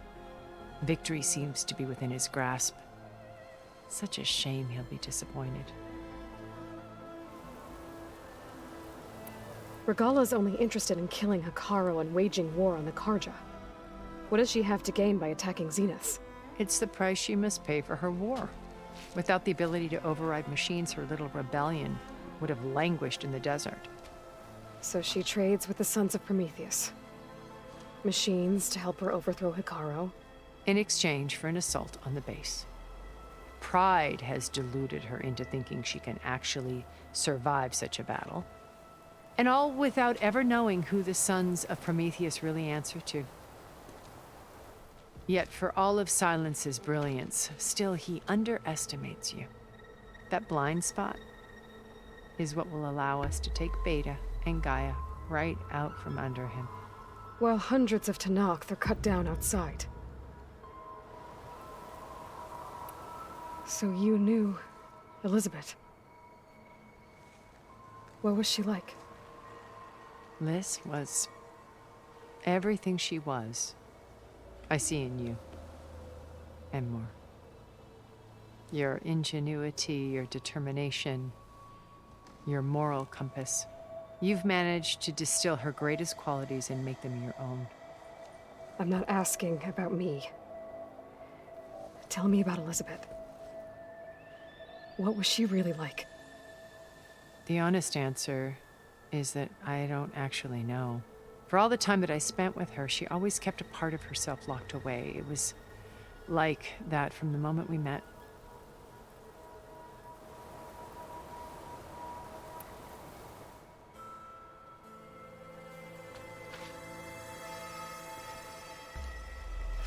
victory seems to be within his grasp. Such a shame he'll be disappointed. Regala's only interested in killing Hekarro and waging war on the Karja. What does she have to gain by attacking Zeniths? It's the price she must pay for her war. Without the ability to override machines, her little rebellion would have languished in the desert. So she trades with the Sons of Prometheus. Machines to help her overthrow Hekarro. In exchange for an assault on the base. Pride has deluded her into thinking she can actually survive such a battle. And all without ever knowing who the Sons of Prometheus really answer to. Yet for all of Silence's brilliance, still he underestimates you. That blind spot is what will allow us to take Beta and Gaia right out from under him. While hundreds of Tanakh are cut down outside. So you knew Elizabeth. What was she like? Liz was everything she was. I see in you. And more. Your ingenuity, your determination, your moral compass. You've managed to distill her greatest qualities and make them your own. I'm not asking about me. Tell me about Elizabeth. What was she really like? The honest answer is that I don't actually know. For all the time that I spent with her, she always kept a part of herself locked away. It was like that from the moment we met.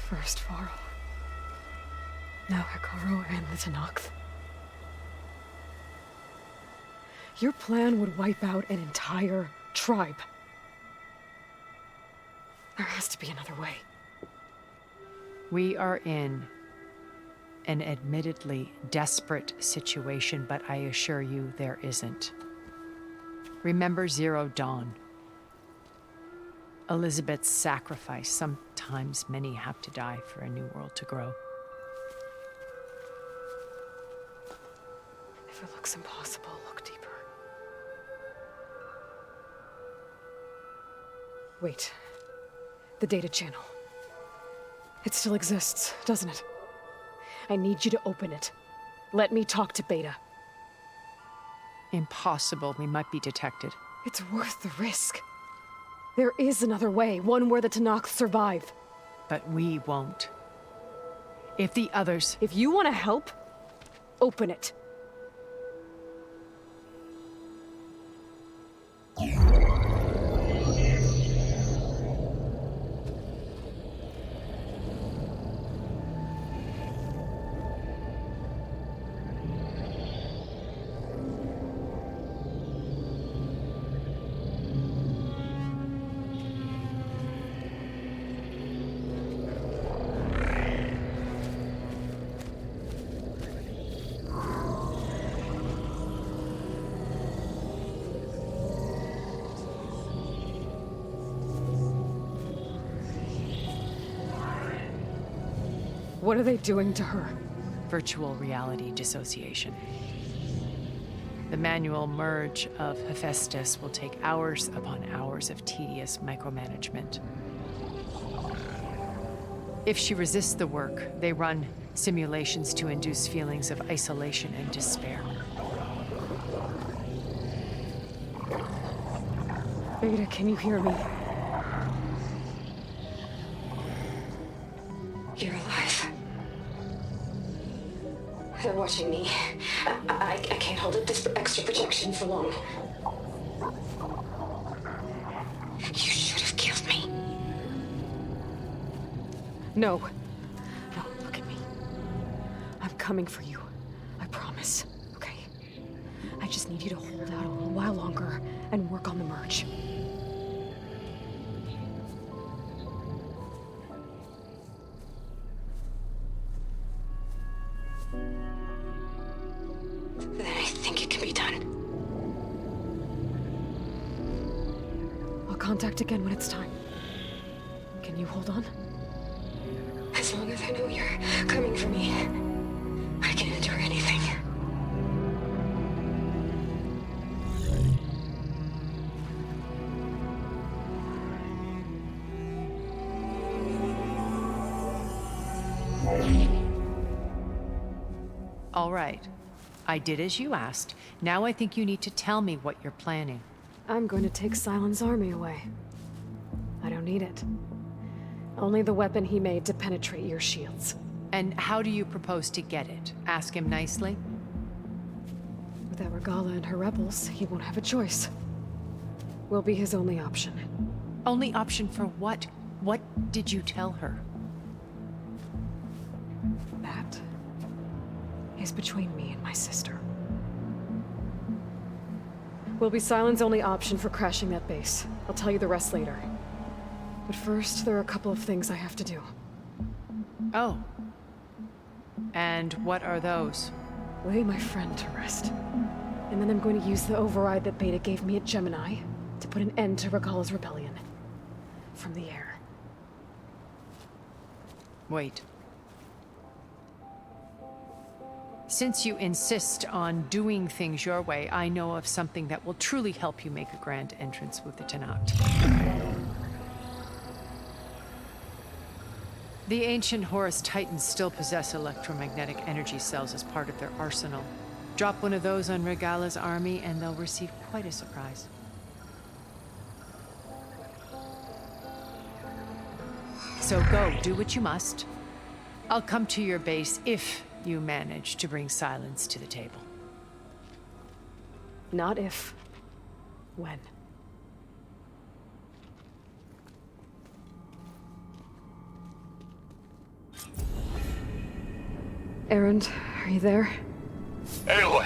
First Varl. Now Hekarro and the Tanakh. Your plan would wipe out an entire tribe. There has to be another way. We are in an admittedly desperate situation, but I assure you there isn't. Remember Zero Dawn. Elizabeth's sacrifice. Sometimes many have to die for a new world to grow. If it looks impossible, look deeper. Wait. The data channel. It still exists, doesn't it? I need you to open it. Let me talk to Beta. Impossible. We might be detected. It's worth the risk. There is another way, one where the Tanakh survive. But we won't. If the others... If you want to help, open it. What are they doing to her? Virtual reality dissociation. The manual merge of Hephaestus will take hours upon hours of tedious micromanagement. If she resists the work, they run Simulations to induce feelings of isolation and despair. Beta, can you hear me? You're alive. They're watching me. I can't hold up this extra protection for long. You should have killed me. No. No, look at me. I'm coming for you. I promise. Okay? I just need you to hold out a little while longer and work on the merge. Then I think it can be done. I'll contact again when it's time. Can you hold on? As long as I know you're coming for me, I can endure anything. All right. I did as you asked. Now I think you need to tell me what you're planning. I'm going to take Silent's army away. I don't need it. Only the weapon he made to penetrate your shields. And how do you propose to get it? Ask him nicely? Without Regala and her rebels, he won't have a choice. We'll be his only option. Only option for what? What did you tell her? That is between me and my sister. Will be Silent's only option for crashing that base. I'll tell you the rest later. But first, there are a couple of things I have to do. Oh. And what are those? Lay my friend to rest. And then I'm going to use the override that Beta gave me at Gemini to put an end to Regala's rebellion. From the air. Wait. Since you insist on doing things your way, I know of something that will truly help you make a grand entrance with the Tenakth. The ancient Horus Titans still possess electromagnetic energy cells as part of their arsenal. Drop one of those on Regala's army and they'll receive quite a surprise. So go, do what you must. I'll come to your base if you manage to bring silence to the table. Not if. When. Erend, are you there? Aloy!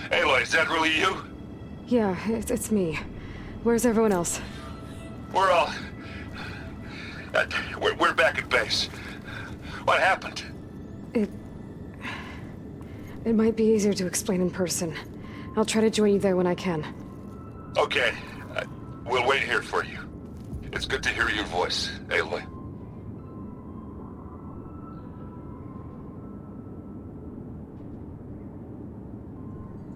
Aloy, is that really you? Yeah, it's me. Where's everyone else? We're all... we're back at base. What happened? It might be easier to explain in person. I'll try to join you there when I can. Okay. We'll wait here for you. It's good to hear your voice, Aloy.